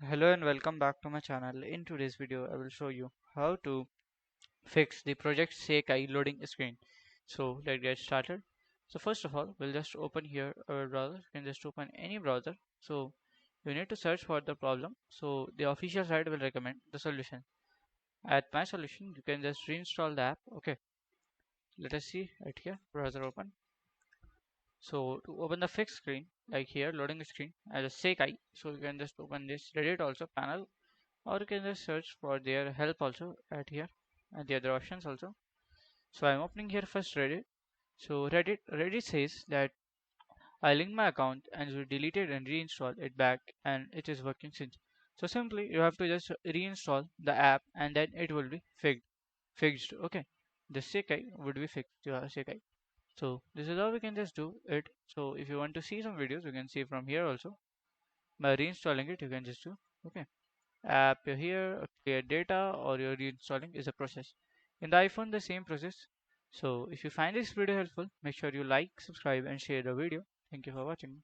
Hello and welcome back to my channel. In today's video, I will show you how to fix the project Sekai loading screen. So let's get started. So first of all, we'll just open here our browser. You can just open any browser. So you need to search for the problem. So the official site will recommend the solution. At my solution, you can just reinstall the app. Okay, let us see right here. Browser open. So to open the fixed screen, like here, loading screen as a Sekai. So you can just open this Reddit also panel, or you can just search for their help also at here and the other options also. So I'm opening here first Reddit. So Reddit says that I linked my account and we deleted and reinstalled it back and it is working since. So simply you have to just reinstall the app and then it will be fixed. Okay, the Sekai would be fixed. Sekai. So this is how we can just do it. So if you want to see some videos, you can see from here also. By reinstalling it, you can just do. Okay. App here, clear data, or you're reinstalling is a process. In the iPhone, the same process. So if you find this video helpful, make sure you like, subscribe, and share the video. Thank you for watching.